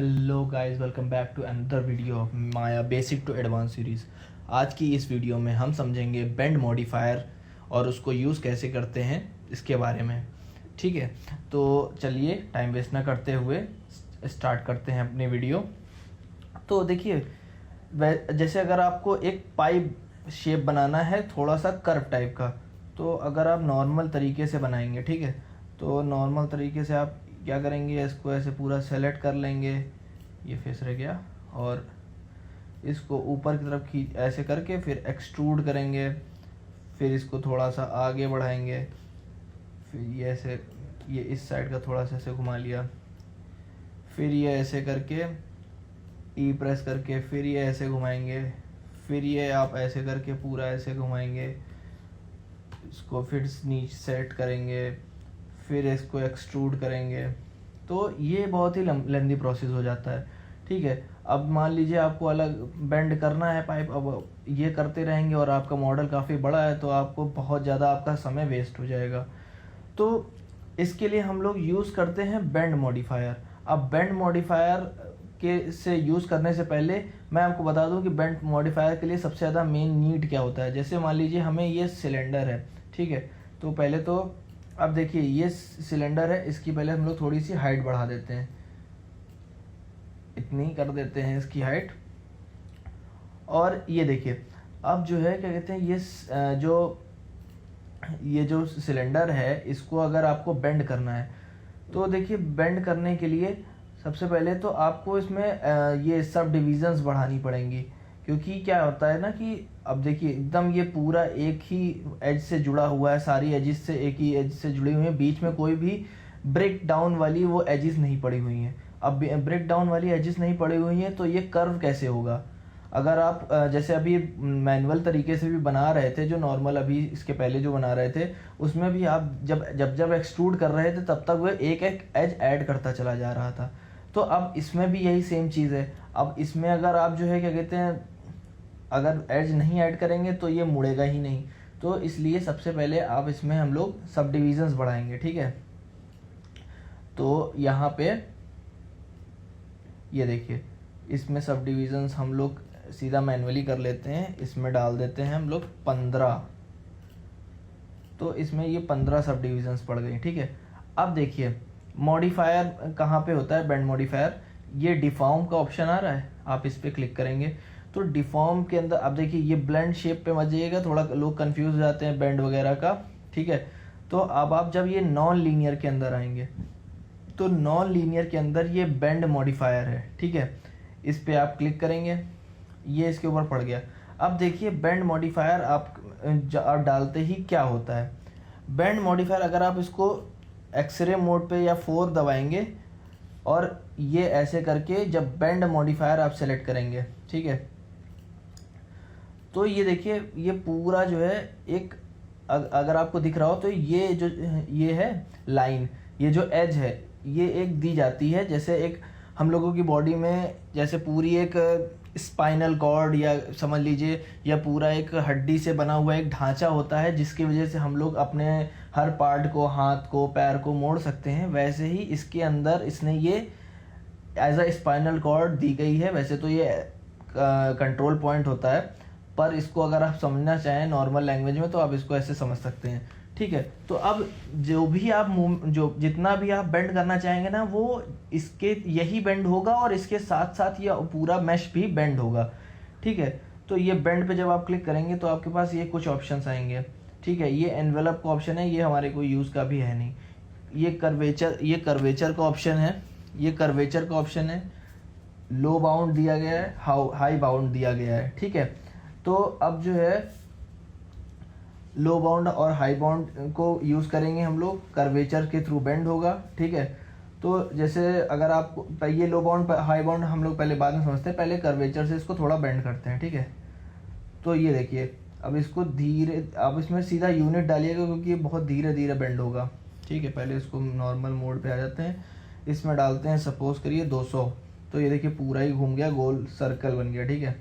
Hello guys, welcome back to another video of Maya basic to advance series. आज की इस video में हम समझेंगे बेंड मॉडिफायर और उसको यूज़ कैसे करते हैं इसके बारे में। ठीक है, तो चलिए टाइम वेस्ट ना करते हुए स्टार्ट करते हैं अपनी वीडियो। तो देखिए, जैसे अगर आपको एक पाइप शेप बनाना है थोड़ा सा कर्व टाइप का, तो अगर आप नॉर्मल तरीके से बनाएंगे, ठीक है, तो नॉर्मल तरीके से आप क्या करेंगे, इसको ऐसे पूरा सेलेक्ट कर लेंगे, ये फेस रह गया, और इसको ऊपर की तरफ खींच ऐसे करके फिर एक्सट्रूड करेंगे, फिर इसको थोड़ा सा आगे बढ़ाएंगे, फिर ये ऐसे ये इस साइड का थोड़ा सा ऐसे घुमा लिया, फिर ये ऐसे करके ई प्रेस करके फिर ये ऐसे घुमाएंगे, फिर ये आप ऐसे करके पूरा ऐसे घुमाएंगे, इसको फिर नीचे सेट करेंगे, फिर इसको एक्सट्रूड करेंगे। तो ये बहुत ही लेंदी प्रोसेस हो जाता है। ठीक है, अब मान लीजिए आपको अलग बेंड करना है पाइप, अब ये करते रहेंगे और आपका मॉडल काफ़ी बड़ा है तो आपको बहुत ज़्यादा आपका समय वेस्ट हो जाएगा। तो इसके लिए हम लोग यूज़ करते हैं बेंड मॉडिफायर। अब बेंड मॉडिफायर के से यूज़ करने से पहले मैं आपको बता दूं कि बेंड मॉडिफायर के लिए सबसे ज़्यादा मेन नीड क्या होता है। जैसे मान लीजिए हमें ये सिलेंडर है, ठीक है, तो पहले तो अब देखिए ये सिलेंडर है, इसकी पहले हम लोग थोड़ी सी हाइट बढ़ा देते हैं, इतनी कर देते हैं इसकी हाइट। और ये देखिए अब जो है क्या कहते हैं, ये जो सिलेंडर है इसको अगर आपको बेंड करना है तो देखिए बेंड करने के लिए सबसे पहले तो आपको इसमें ये सब डिविजन्स बढ़ानी पड़ेंगी, क्योंकि क्या होता है ना कि अब देखिए एकदम ये पूरा एक ही एज से जुड़ा हुआ है, सारी एजिस से एक ही एज से जुड़ी हुई है, बीच में कोई भी ब्रेक डाउन वाली वो एजिस नहीं पड़ी हुई हैं। अब ब्रेक डाउन वाली एजिस नहीं पड़ी हुई हैं तो ये कर्व कैसे होगा। अगर आप जैसे अभी मैनुअल तरीके से भी बना रहे थे, जो नॉर्मल अभी इसके पहले जो बना रहे थे उसमें भी आप जब एक्सट्रूड कर रहे थे तब तक वो एक एक एज ऐड करता चला जा रहा था। तो अब इसमें भी यही सेम चीज़ है। अब इसमें अगर आप जो है क्या कहते हैं, अगर एज नहीं ऐड करेंगे तो ये मुड़ेगा ही नहीं। तो इसलिए सबसे पहले आप इसमें हम लोग सब डिविजन्स बढ़ाएंगे। ठीक है, तो यहाँ पे ये देखिए इसमें सब डिविजन्स हम लोग सीधा मैनुअली कर लेते हैं, इसमें डाल देते हैं हम लोग 15। तो इसमें ये 15 सब डिविजन्स पड़ गई। ठीक है, अब देखिए मॉडिफायर कहाँ पे होता है बेंड मॉडिफायर, ये डिफॉर्म का ऑप्शन आ रहा है, आप इस पर क्लिक करेंगे तो डिफॉर्म के अंदर अब देखिए ये ब्लेंड शेप पे मत जाइएगा, थोड़ा लोग कंफ्यूज हो जाते हैं बेंड वगैरह का। ठीक है, तो अब आप जब ये नॉन लीनियर के अंदर आएंगे तो नॉन लीनियर के अंदर ये बेंड मॉडिफायर है। ठीक है, इस पे आप क्लिक करेंगे, ये इसके ऊपर पड़ गया। अब देखिए बेंड मॉडिफायर आप डालते ही क्या होता है। बेंड मॉडिफायर अगर आप इसको एक्सरे मोड पे या 4 दबाएंगे और ये ऐसे करके जब बेंड मॉडिफायर आप सेलेक्ट करेंगे, ठीक है, तो ये देखिए ये पूरा जो है एक अगर आपको दिख रहा हो तो ये है लाइन, ये जो एज है ये एक दी जाती है, जैसे एक हम लोगों की बॉडी में जैसे पूरी एक स्पाइनल कॉर्ड या समझ लीजिए या पूरा एक हड्डी से बना हुआ एक ढांचा होता है जिसकी वजह से हम लोग अपने हर पार्ट को, हाथ को, पैर को मोड़ सकते हैं, वैसे ही इसके अंदर इसने ये एज अ स्पाइनल कॉर्ड दी गई है। वैसे तो ये कंट्रोल पॉइंट होता है, पर इसको अगर आप समझना चाहें नॉर्मल लैंग्वेज में तो आप इसको ऐसे समझ सकते हैं। ठीक है, तो अब जो भी आप जितना भी आप बेंड करना चाहेंगे ना वो इसके यही बेंड होगा और इसके साथ साथ ये पूरा मैश भी बेंड होगा। ठीक है, तो ये बेंड पे जब आप क्लिक करेंगे तो आपके पास ये कुछ ऑप्शंस आएंगे। ठीक है, ये एनवेलप का ऑप्शन है, ये हमारे कोई यूज़ का भी है नहीं। ये कर्वेचर का ऑप्शन है, ये कर्वेचर का ऑप्शन है, लो बाउंड दिया गया है, हाई बाउंड दिया गया है। ठीक है, तो अब जो है लो बाउंड और हाई बाउंड को यूज़ करेंगे हम लोग, कर्वेचर के थ्रू बेंड होगा। ठीक है, तो जैसे अगर आप ये लो बाउंड हाई बाउंड हम लोग पहले बाद में समझते हैं, पहले कर्वेचर से इसको थोड़ा बेंड करते हैं। ठीक है, तो ये देखिए अब इसको धीरे, अब इसमें सीधा यूनिट डालिएगा क्योंकि ये बहुत धीरे धीरे बेंड होगा। ठीक है, पहले इसको नॉर्मल मोड पे आ जाते हैं, इसमें डालते हैं सपोज करिए 200, तो ये देखिए पूरा ही घूम गया, गोल सर्कल बन गया। ठीक है,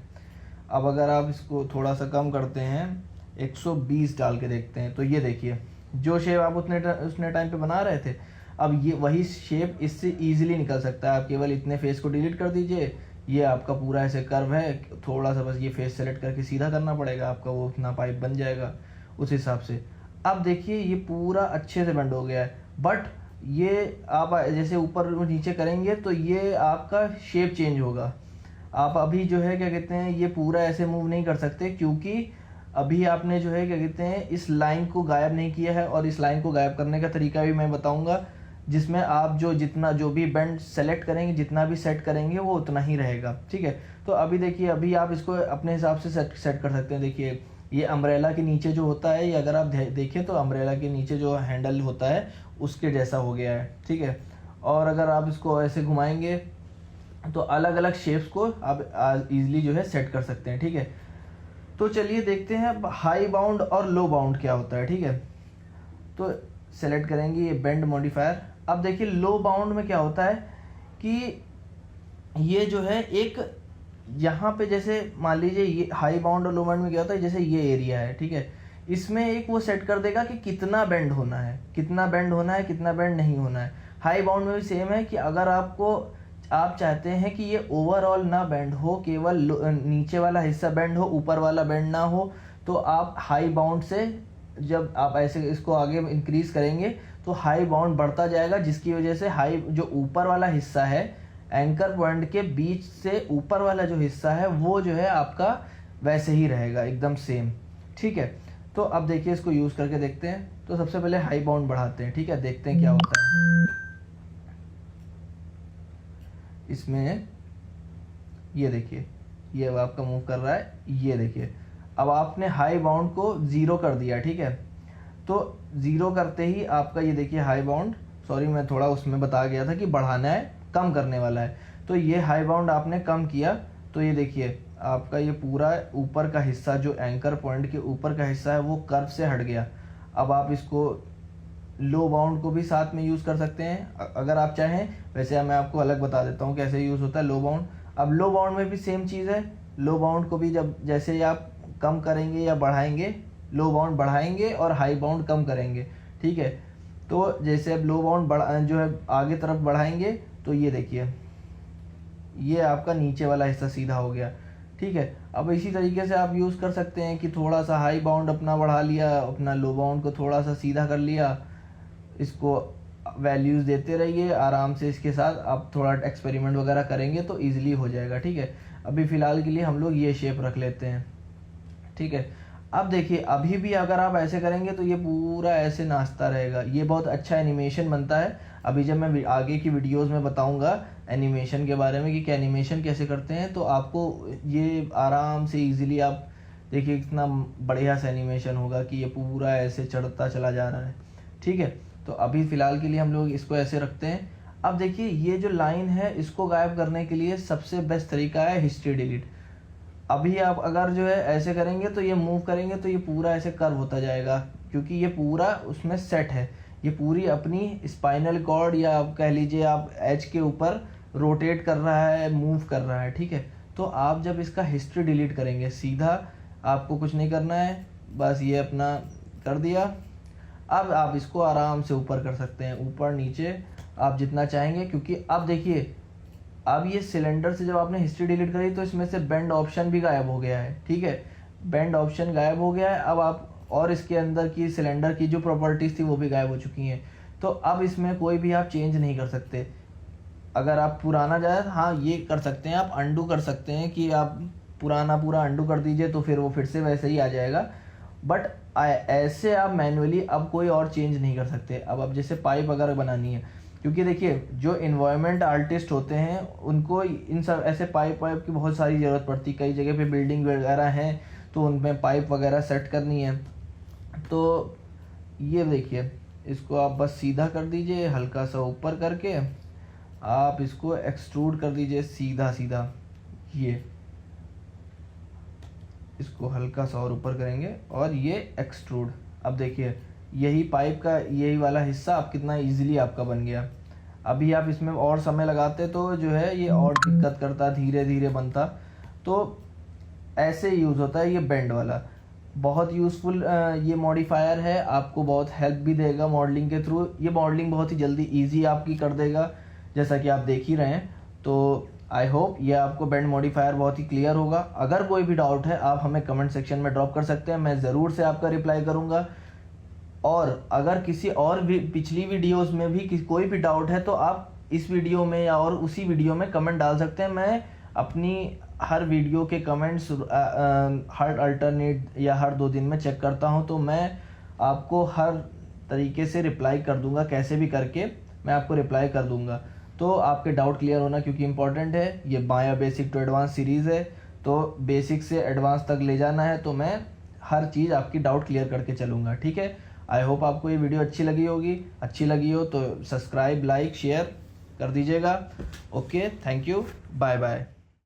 अब अगर आप इसको थोड़ा सा कम करते हैं 120 डाल के देखते हैं, तो ये देखिए जो शेप आप उतने टाइम पे बना रहे थे अब ये वही शेप इससे इजीली निकल सकता है। आप केवल इतने फेस को डिलीट कर दीजिए, ये आपका पूरा ऐसे कर्व है, थोड़ा सा बस ये फेस सेलेक्ट करके सीधा करना पड़ेगा, आपका वो उतना पाइप बन जाएगा उस हिसाब से। अब देखिए ये पूरा अच्छे से बेंड हो गया है, बट ये आप जैसे ऊपर नीचे करेंगे तो ये आपका शेप चेंज होगा। आप अभी जो है क्या कहते हैं ये पूरा ऐसे मूव नहीं कर सकते, क्योंकि अभी आपने जो है क्या कहते हैं इस लाइन को गायब नहीं किया है। और इस लाइन को गायब करने का तरीका भी मैं बताऊंगा, जिसमें आप जो भी बेंड सेलेक्ट करेंगे, जितना भी सेट करेंगे वो उतना ही रहेगा, ठीक है। तो अभी देखिए, अभी आप इसको अपने हिसाब से सेट कर सकते हैं। देखिए ये अम्ब्रेला के नीचे जो होता है, ये अगर आप देखें तो अम्ब्रेला के नीचे जो हैंडल होता है उसके जैसा हो गया है, ठीक है। और अगर आप इसको ऐसे घुमाएंगे तो अलग अलग शेप्स को आप इजीली जो है सेट कर सकते हैं, ठीक है। तो चलिए देखते हैं अब हाई बाउंड और लो बाउंड क्या होता है, ठीक है। तो सेलेक्ट करेंगे ये बेंड मॉडिफायर। अब देखिए लो बाउंड में क्या होता है कि ये जो है एक यहाँ पे जैसे मान लीजिए ये हाई बाउंड और लो बाउंड में क्या होता है, जैसे ये एरिया है, ठीक है, इसमें एक वो सेट कर देगा कि कितना बेंड होना है, कितना बेंड होना है, कितना बेंड नहीं होना है। हाई बाउंड में भी सेम है कि अगर आप चाहते हैं कि ये ओवरऑल ना बेंड हो, केवल नीचे वाला हिस्सा बेंड हो, ऊपर वाला बेंड ना हो, तो आप हाई बाउंड से जब आप ऐसे इसको आगे इंक्रीज करेंगे तो हाई बाउंड बढ़ता जाएगा, जिसकी वजह से हाई जो ऊपर वाला हिस्सा है एंकर पॉइंट के बीच से ऊपर वाला जो हिस्सा है वो जो है आपका वैसे ही रहेगा, एकदम सेम, ठीक है। तो अब देखिए इसको यूज करके देखते हैं। तो सबसे पहले हाई बाउंड बढ़ाते हैं, ठीक है, देखते हैं क्या होता है इसमें। ये देखिए ये अब आपका मूव कर रहा है, ये देखिए अब आपने हाई बाउंड को 0 कर दिया, ठीक है। तो 0 करते ही आपका ये देखिए हाई बाउंड, सॉरी मैं थोड़ा उसमें बता गया था कि बढ़ाना है, कम करने वाला है। तो ये हाई बाउंड आपने कम किया तो ये देखिए आपका ये पूरा ऊपर का हिस्सा जो एंकर पॉइंट के ऊपर का हिस्सा है वो कर्व से हट गया। अब आप इसको लो बाउंड को भी साथ में यूज़ कर सकते हैं अगर आप चाहें। वैसे मैं आपको अलग बता देता हूँ कैसे यूज़ होता है लो बाउंड। अब लो बाउंड में भी सेम चीज़ है। लो बाउंड को भी जब जैसे ही आप कम करेंगे या बढ़ाएंगे, लो बाउंड बढ़ाएंगे और हाई बाउंड कम करेंगे, ठीक है। तो जैसे अब लो बाउंड जो है आगे तरफ बढ़ाएंगे तो ये देखिए ये आपका नीचे वाला हिस्सा सीधा हो गया, ठीक है। अब इसी तरीके से आप यूज़ कर सकते हैं कि थोड़ा सा हाई बाउंड अपना बढ़ा लिया, अपना लो बाउंड को थोड़ा सा सीधा कर लिया, इसको वैल्यूज़ देते रहिए आराम से। इसके साथ आप थोड़ा एक्सपेरिमेंट वगैरह करेंगे तो ईजिली हो जाएगा, ठीक है। अभी फ़िलहाल के लिए हम लोग ये शेप रख लेते हैं, ठीक है। अब देखिए अभी भी अगर आप ऐसे करेंगे तो ये पूरा ऐसे नाचता रहेगा, ये बहुत अच्छा एनिमेशन बनता है। अभी जब मैं आगे की वीडियोस में बताऊंगा एनिमेशन के बारे में कि क्या एनिमेशन कैसे करते हैं, तो आपको ये आराम से इजीली आप देखिए कितना बढ़िया सा एनिमेशन होगा कि ये पूरा ऐसे चढ़ता चला जा रहा है, ठीक है। तो अभी फ़िलहाल के लिए हम लोग इसको ऐसे रखते हैं। अब देखिए ये जो लाइन है इसको गायब करने के लिए सबसे बेस्ट तरीका है हिस्ट्री डिलीट। अभी आप अगर जो है ऐसे करेंगे तो ये मूव करेंगे तो ये पूरा ऐसे कर्व होता जाएगा, क्योंकि ये पूरा उसमें सेट है। ये पूरी अपनी स्पाइनल कॉर्ड या आप कह लीजिए आप एज के ऊपर रोटेट कर रहा है, मूव कर रहा है, ठीक है। तो आप जब इसका हिस्ट्री डिलीट करेंगे, सीधा आपको कुछ नहीं करना है, बस ये अपना कर दिया। अब आप इसको आराम से ऊपर कर सकते हैं, ऊपर नीचे आप जितना चाहेंगे, क्योंकि अब देखिए अब ये सिलेंडर से जब आपने हिस्ट्री डिलीट करी तो इसमें से बेंड ऑप्शन भी गायब हो गया है, ठीक है। बेंड ऑप्शन गायब हो गया है अब आप, और इसके अंदर की सिलेंडर की जो प्रॉपर्टीज थी वो भी गायब हो चुकी हैं। तो अब इसमें कोई भी आप चेंज नहीं कर सकते। अगर आप पुराना जाए, हाँ ये कर सकते हैं, आप अंडू कर सकते हैं कि आप पुराना पूरा अंडू कर दीजिए तो फिर वो फिर से वैसे ही आ जाएगा। बट ऐसे आप मैनुअली अब कोई और चेंज नहीं कर सकते। अब जैसे पाइप अगर बनानी है, क्योंकि देखिए जो इन्वायरमेंट आर्टिस्ट होते हैं उनको इन सब ऐसे पाइप की बहुत सारी ज़रूरत पड़ती। कई जगह पे बिल्डिंग वगैरह हैं तो उनमें पाइप वगैरह सेट करनी है। तो ये देखिए इसको आप बस सीधा कर दीजिए, हल्का सा ऊपर करके आप इसको एक्सट्रूड कर दीजिए सीधा सीधा। ये इसको हल्का सा और ऊपर करेंगे और ये एक्सट्रूड। अब देखिए यही पाइप का यही वाला हिस्सा अब कितना इजीली आपका बन गया। अभी आप इसमें और समय लगाते तो जो है ये और दिक्कत करता, धीरे धीरे बनता। तो ऐसे यूज़ होता है ये बेंड वाला। बहुत यूज़फुल ये मॉडिफायर है, आपको बहुत हेल्प भी देगा मॉडलिंग के थ्रू। ये मॉडलिंग बहुत ही जल्दी इजी आपकी कर देगा, जैसा कि आप देख ही रहे हैं। तो आई होप ये आपको बेंड मॉडिफायर बहुत ही क्लियर होगा। अगर कोई भी डाउट है आप हमें कमेंट सेक्शन में ड्रॉप कर सकते हैं, मैं ज़रूर से आपका रिप्लाई करूँगा। और अगर किसी और भी पिछली वीडियोस में भी कोई भी डाउट है तो आप इस वीडियो में या और उसी वीडियो में कमेंट डाल सकते हैं। मैं अपनी हर वीडियो के कमेंट्स हर अल्टरनेट या हर 2 दिन में चेक करता हूं, तो मैं आपको हर तरीके से रिप्लाई कर दूंगा, कैसे भी करके मैं आपको रिप्लाई कर दूंगा। तो आपके डाउट क्लियर होना क्योंकि इंपॉर्टेंट है। ये माया बेसिक टू एडवांस सीरीज़ है, तो बेसिक से एडवांस तक ले जाना है, तो मैं हर चीज़ आपकी डाउट क्लियर करके चलूँगा, ठीक है। आई होप आपको ये वीडियो अच्छी लगी होगी। अच्छी लगी हो तो सब्सक्राइब, लाइक, शेयर कर दीजिएगा। Okay, thank you, bye bye.